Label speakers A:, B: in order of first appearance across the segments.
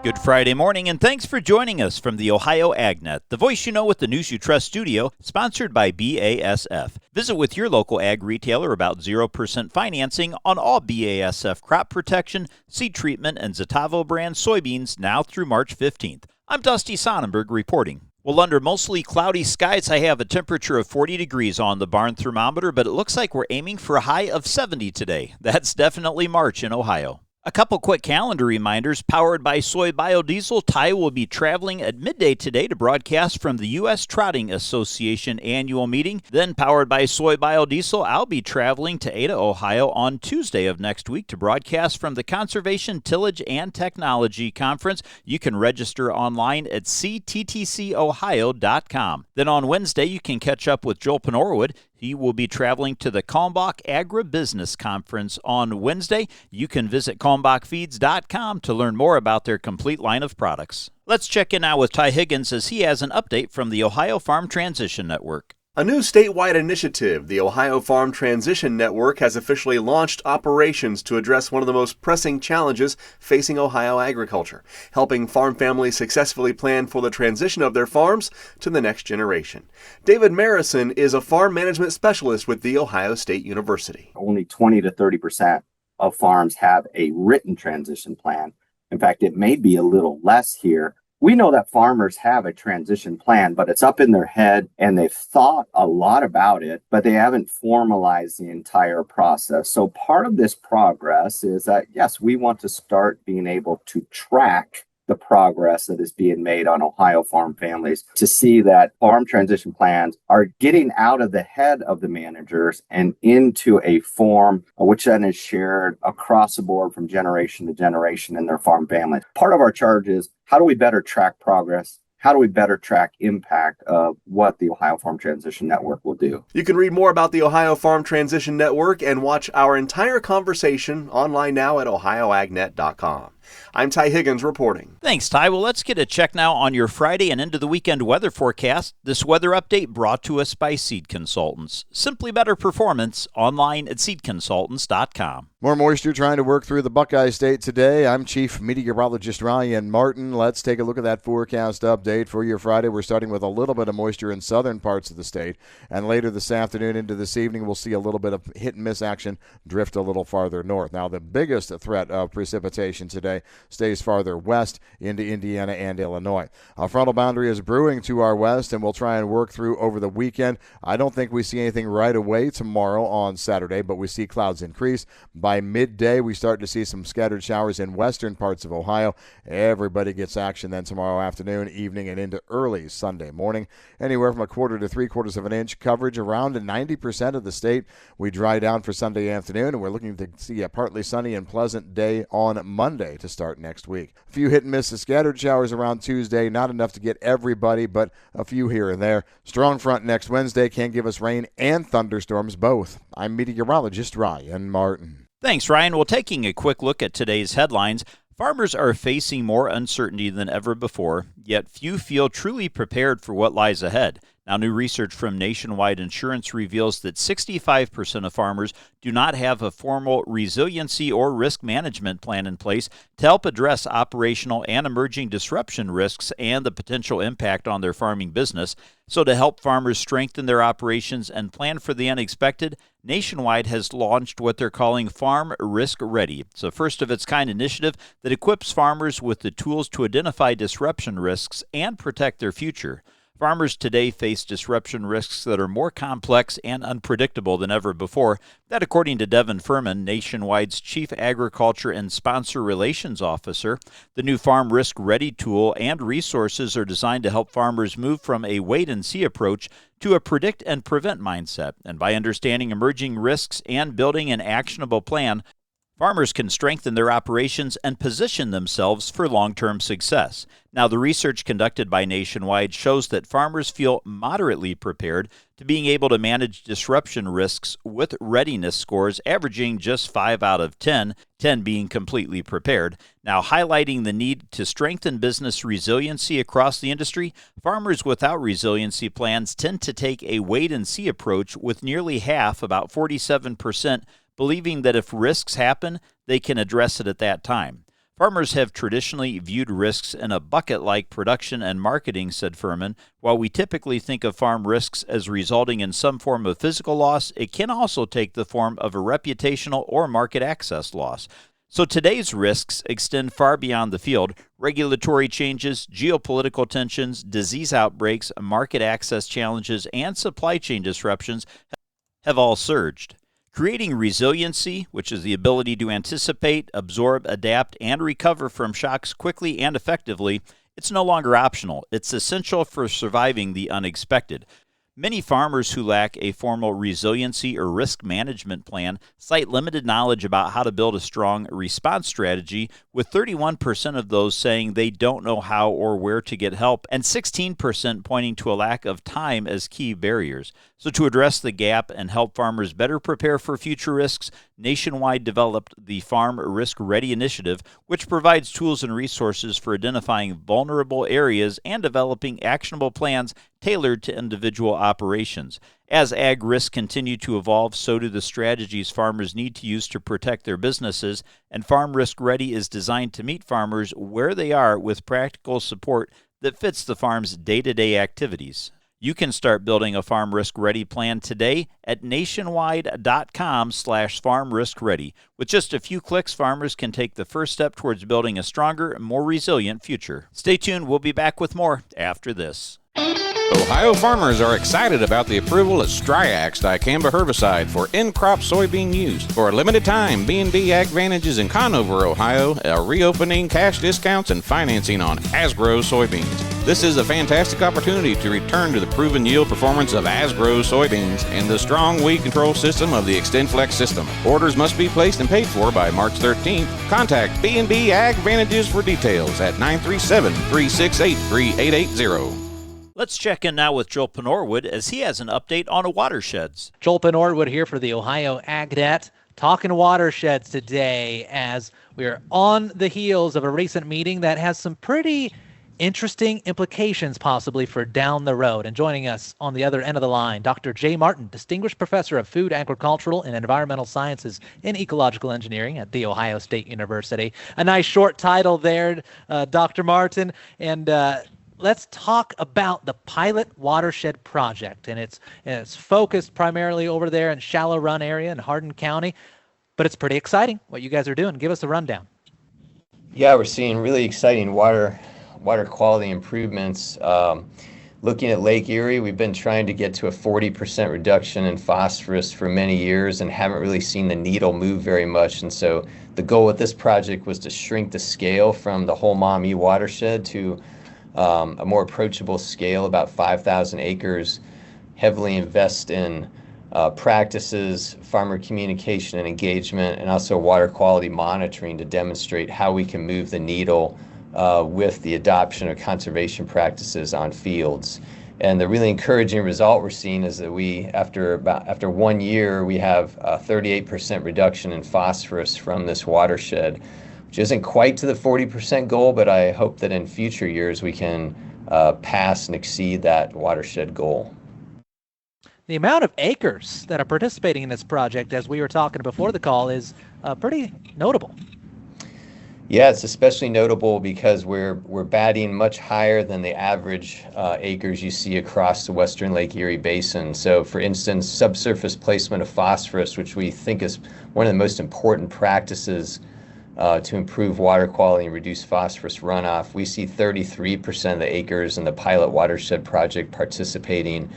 A: Good Friday morning, and thanks for joining us from the Ohio AgNet, the voice you know with the news you trust studio, sponsored by BASF. Visit with your local ag retailer about 0% financing on all BASF crop protection, seed treatment, and Zetavo brand soybeans now through March 15th. I'm Dusty Sonnenberg reporting. Well, under mostly cloudy skies, I have a temperature of 40 degrees on the barn thermometer, but it looks like we're aiming for a high of 70 today. That's definitely March in Ohio. A couple quick calendar reminders. Powered by soy biodiesel, Ty will be traveling at midday today to broadcast from the U.S. Trotting Association annual meeting. Then, powered by soy biodiesel, I'll be traveling to Ada, Ohio on Tuesday of next week to broadcast from the Conservation, Tillage, and Technology Conference. You can register online at cttcohio.com. Then on Wednesday, you can catch up with Joel Penorwood. He will be traveling to the Kalmbach Agribusiness Conference on Wednesday. You can visit kalmbachfeeds.com to learn more about their complete line of products. Let's check in now with Ty Higgins as he has an update from the Ohio Farm Transition Network.
B: A new statewide initiative, the Ohio Farm Transition Network, has officially launched operations to address one of the most pressing challenges facing Ohio agriculture, helping farm families successfully plan for the transition of their farms to the next generation. David Marison is a farm management specialist with The Ohio State University.
C: Only 20 to 30% of farms have a written transition plan. In fact, it may be a little less here. We know that farmers have a transition plan, but it's up in their head and they've thought a lot about it, but they haven't formalized the entire process. So part of this progress is that, yes, we want to start being able to track the progress that is being made on Ohio farm families to see that farm transition plans are getting out of the head of the managers and into a form which then is shared across the board from generation to generation in their farm family. Part of our charge is how do we better track progress? How do we better track impact of what the Ohio Farm Transition Network will do?
B: You can read more about the Ohio Farm Transition Network and watch our entire conversation online now at ohioagnet.com. I'm Ty Higgins reporting.
A: Thanks, Ty. Well, let's get a check now on your Friday and into the weekend weather forecast. This weather update brought to us by Seed Consultants. Simply better performance online at seedconsultants.com.
D: More moisture trying to work through the Buckeye State today. I'm Chief Meteorologist Ryan Martin. Let's take a look at that forecast update for your Friday. We're starting with a little bit of moisture in southern parts of the state. And later this afternoon into this evening, we'll see a little bit of hit and miss action drift a little farther north. Now, the biggest threat of precipitation today stays farther west into Indiana and Illinois. A frontal boundary is brewing to our west, and we'll try and work through over the weekend. I don't think we see anything right away tomorrow on Saturday, but we see clouds increase. By midday, we start to see some scattered showers in western parts of Ohio. Everybody gets action then tomorrow afternoon, evening, and into early Sunday morning. Anywhere from a quarter to 3/4 of an inch coverage around 90% of the state. We dry down for Sunday afternoon, and we're looking to see a partly sunny and pleasant day on Monday to start next week. A few hit and miss scattered showers around Tuesday, not enough to get everybody, but a few here and there. Strong front next Wednesday can give us rain and thunderstorms both. I'm meteorologist Ryan Martin.
A: Thanks, Ryan. Well, taking a quick look at today's headlines, farmers are facing more uncertainty than ever before, yet few feel truly prepared for what lies ahead. Now, new research from Nationwide Insurance reveals that 65% of farmers do not have a formal resiliency or risk management plan in place to help address operational and emerging disruption risks and the potential impact on their farming business. So to help farmers strengthen their operations and plan for the unexpected, Nationwide has launched what they're calling Farm Risk Ready. It's a first-of-its-kind initiative that equips farmers with the tools to identify disruption risks and protect their future. Farmers today face disruption risks that are more complex and unpredictable than ever before. That, according to Devin Furman, Nationwide's Chief Agriculture and Sponsor Relations Officer. The new Farm Risk Ready tool and resources are designed to help farmers move from a wait-and-see approach to a predict and prevent mindset. And by understanding emerging risks and building an actionable plan, farmers can strengthen their operations and position themselves for long-term success. Now, the research conducted by Nationwide shows that farmers feel moderately prepared to being able to manage disruption risks with readiness scores averaging just 5 out of 10, 10 being completely prepared. Now, highlighting the need to strengthen business resiliency across the industry, farmers without resiliency plans tend to take a wait-and-see approach, with nearly half, about 47%, believing that if risks happen, they can address it at that time. Farmers have traditionally viewed risks in a bucket like production and marketing, said Furman. While we typically think of farm risks as resulting in some form of physical loss, it can also take the form of a reputational or market access loss. So today's risks extend far beyond the field. Regulatory changes, geopolitical tensions, disease outbreaks, market access challenges, and supply chain disruptions have all surged. Creating resiliency, which is the ability to anticipate, absorb, adapt, and recover from shocks quickly and effectively, it's no longer optional. It's essential for surviving the unexpected. Many farmers who lack a formal resiliency or risk management plan cite limited knowledge about how to build a strong response strategy, with 31% of those saying they don't know how or where to get help, and 16% pointing to a lack of time as key barriers. So to address the gap and help farmers better prepare for future risks, Nationwide developed the Farm Risk Ready Initiative, which provides tools and resources for identifying vulnerable areas and developing actionable plans tailored to individual operations. As ag risks continue to evolve, so do the strategies farmers need to use to protect their businesses, and Farm Risk Ready is designed to meet farmers where they are with practical support that fits the farm's day-to-day activities. You can start building a Farm Risk Ready plan today at nationwide.com/Farm Risk Ready. With just a few clicks, farmers can take the first step towards building a stronger, more resilient future. Stay tuned. We'll be back with more after this.
E: Ohio farmers are excited about the approval of Striax dicamba herbicide for in-crop soybean use. For a limited time, B&B AgVantages in Conover, Ohio, are reopening cash discounts and financing on Asgrow soybeans. This is a fantastic opportunity to return to the proven yield performance of Asgrow soybeans and the strong weed control system of the XtendFlex system. Orders must be placed and paid for by March 13th. Contact B&B AgVantages for details at 937-368-3880.
A: Let's check in now with Joel Penorwood as he has an update on watersheds.
F: Joel Penorwood here for the Ohio AgNet, talking watersheds today as we are on the heels of a recent meeting that has some pretty interesting implications possibly for down the road. And joining us on the other end of the line, Dr. Jay Martin, Distinguished Professor of Food, Agricultural, and Environmental Sciences in Ecological Engineering at The Ohio State University. A nice short title there, Dr. Martin. And let's talk about the Pilot Watershed Project. And it's focused primarily over there in Shallow Run area in Hardin County. But it's pretty exciting what you guys are doing. Give us a rundown.
G: Yeah, we're seeing really exciting water quality improvements. Looking at Lake Erie, we've been trying to get to a 40% reduction in phosphorus for many years and haven't really seen the needle move very much. And so the goal with this project was to shrink the scale from the whole Maumee watershed to a more approachable scale, about 5,000 acres, heavily invest in practices, farmer communication and engagement, and also water quality monitoring to demonstrate how we can move the needle with the adoption of conservation practices on fields. And the really encouraging result we're seeing is that after 1 year, we have a 38% reduction in phosphorus from this watershed, which isn't quite to the 40% goal, but I hope that in future years we can pass and exceed that watershed goal.
F: The amount of acres that are participating in this project, as we were talking before the call, is pretty notable.
G: Yeah, it's especially notable because we're batting much higher than the average acres you see across the western Lake Erie Basin. So, for instance, subsurface placement of phosphorus, which we think is one of the most important practices to improve water quality and reduce phosphorus runoff, we see 33% of the acres in the Pilot Watershed Project participating,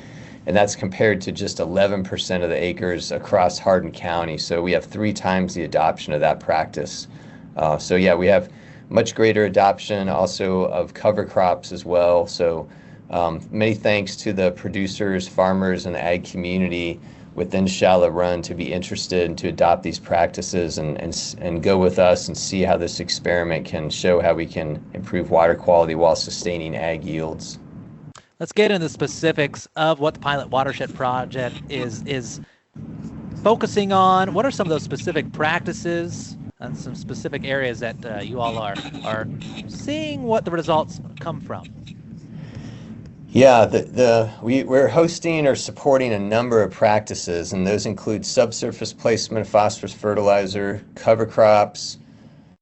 G: and that's compared to just 11% of the acres across Hardin County. So we have 3 times the adoption of that practice. So yeah, we have much greater adoption also of cover crops as well. So many thanks to the producers, farmers, and the ag community within Shallow Run to be interested and to adopt these practices and go with us and see how this experiment can show how we can improve water quality while sustaining ag yields.
F: Let's get into the specifics of what the Pilot Watershed Project is focusing on. What are some of those specific practices and some specific areas that you all are seeing what the results come from?
G: Yeah, we're hosting or supporting a number of practices, and those include subsurface placement of phosphorus fertilizer, cover crops,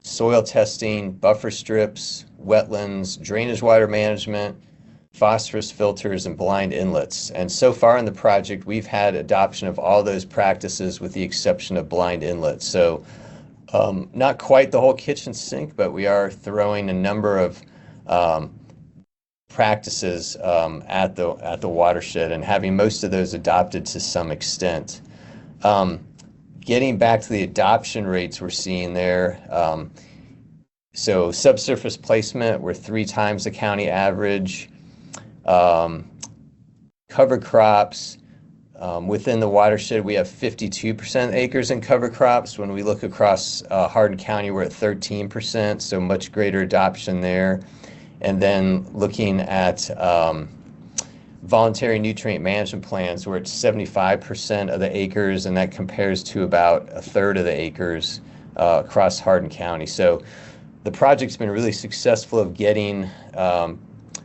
G: soil testing, buffer strips, wetlands, drainage water management, phosphorus filters, and blind inlets. And so far in the project, we've had adoption of all those practices with the exception of blind inlets. So not quite the whole kitchen sink, but we are throwing a number of practices at the watershed and having most of those adopted to some extent. Getting back to the adoption rates we're seeing there, so subsurface placement, we're 3 times the county average. Cover crops, within the watershed, we have 52% acres in cover crops. When we look across Hardin County, we're at 13%, so much greater adoption there. And then looking at voluntary nutrient management plans, we're at 75% of the acres, and that compares to about a third of the acres across Hardin County. So the project's been really successful of getting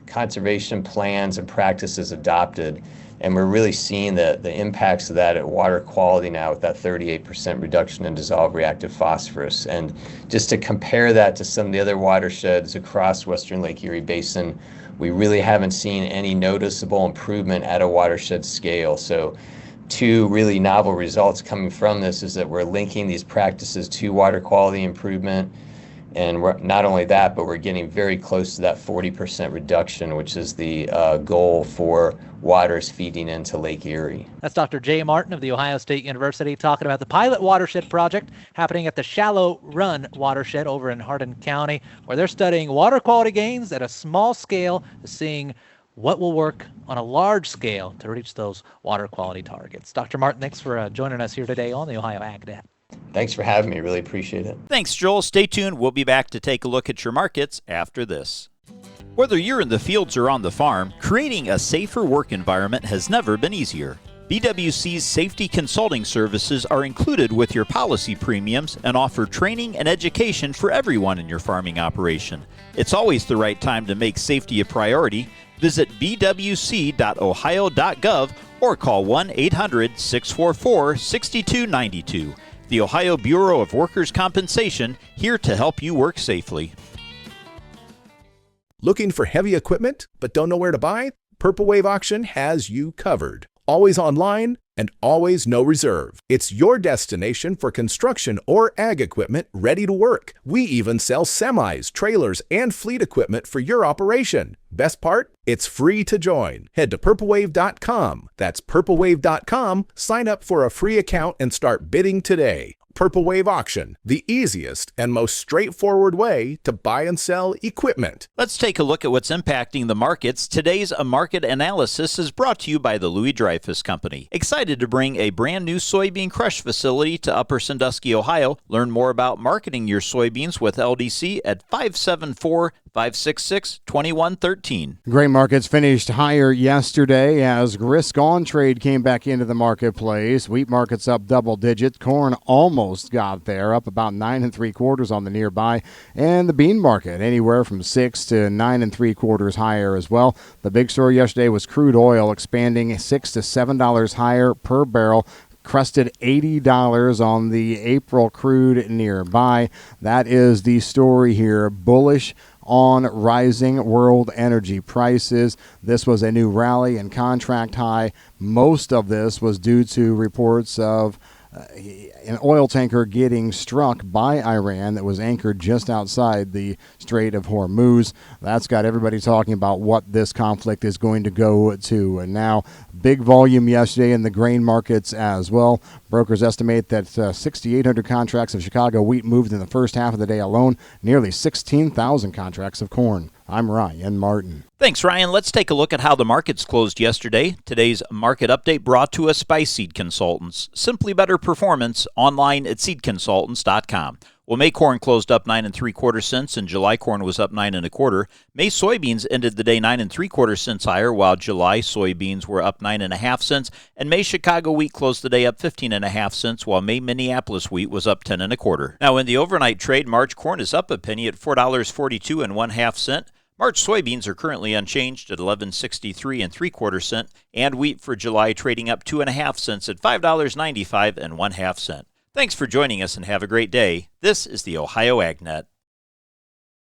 G: conservation plans and practices adopted, and we're really seeing the impacts of that at water quality now with that 38% reduction in dissolved reactive phosphorus. And just to compare that to some of the other watersheds across Western Lake Erie Basin, we really haven't seen any noticeable improvement at a watershed scale. So 2 really novel results coming from this is that we're linking these practices to water quality improvement. And we're, not only that, but we're getting very close to that 40% reduction, which is the goal for waters feeding into Lake Erie.
F: That's Dr. Jay Martin of The Ohio State University talking about the pilot watershed project happening at the Shallow Run watershed over in Hardin County, where they're studying water quality gains at a small scale, seeing what will work on a large scale to reach those water quality targets. Dr. Martin, thanks for joining us here today on the Ohio AgNet.
G: Thanks for having me. Really appreciate it.
A: Thanks, Joel. Stay tuned. We'll be back to take a look at your markets after this. Whether you're in the fields or on the farm, creating a safer work environment has never been easier. BWC's safety consulting services are included with your policy premiums and offer training and education for everyone in your farming operation. It's always the right time to make safety a priority. Visit bwc.ohio.gov or call 1-800-644-6292. The Ohio Bureau of Workers' Compensation, here to help you work safely.
H: Looking for heavy equipment but don't know where to buy? Purple Wave Auction has you covered. Always online and always no reserve. It's your destination for construction or ag equipment ready to work. We even sell semis, trailers, and fleet equipment for your operation. Best part? It's free to join. Head to purplewave.com. That's purplewave.com. Sign up for a free account and start bidding today. Purple Wave Auction, the easiest and most straightforward way to buy and sell equipment.
A: Let's take a look at what's impacting the markets. Today's market analysis is brought to you by the Louis Dreyfus Company. Excited to bring a brand new soybean crush facility to Upper Sandusky, Ohio. Learn more about marketing your soybeans with LDC at 574-566-2113.
D: Grain markets finished higher yesterday as risk on trade came back into the marketplace. Wheat markets up double digits. Corn almost got there, up about 9 3/4 on the nearby. And the bean market anywhere from 6 to 9 3/4 higher as well. The big story yesterday was crude oil expanding $6 to $7 higher per barrel. Crested $80 on the April crude nearby. That is the story here. Bullish on rising world energy prices. This was a new rally and contract high. Most of this was due to reports of an oil tanker getting struck by Iran that was anchored just outside the Strait of Hormuz. That's got everybody talking about what this conflict is going to go to. And now, big volume yesterday in the grain markets as well. Brokers estimate that 6,800 contracts of Chicago wheat moved in the first half of the day alone, nearly 16,000 contracts of corn. I'm Ryan Martin.
A: Thanks, Ryan. Let's take a look at how the markets closed yesterday. Today's market update brought to us by Seed Consultants. Simply better performance online at seedconsultants.com. Well, May corn closed up 9 3/4 cents, and July corn was up 9 1/4. May soybeans ended the day 9 3/4 cents higher, while July soybeans were up 9 1/2 cents, and May Chicago wheat closed the day up 15 1/2 cents, while May Minneapolis wheat was up 10 1/4. Now, in the overnight trade, March corn is up a penny at $4.42 1/2 cents. March soybeans are currently unchanged at $11.63 3/4 cents, and wheat for July trading up 2 1/2 cents at $5.95 1/2 cents. Thanks for joining us and have a great day. This is the Ohio AgNet.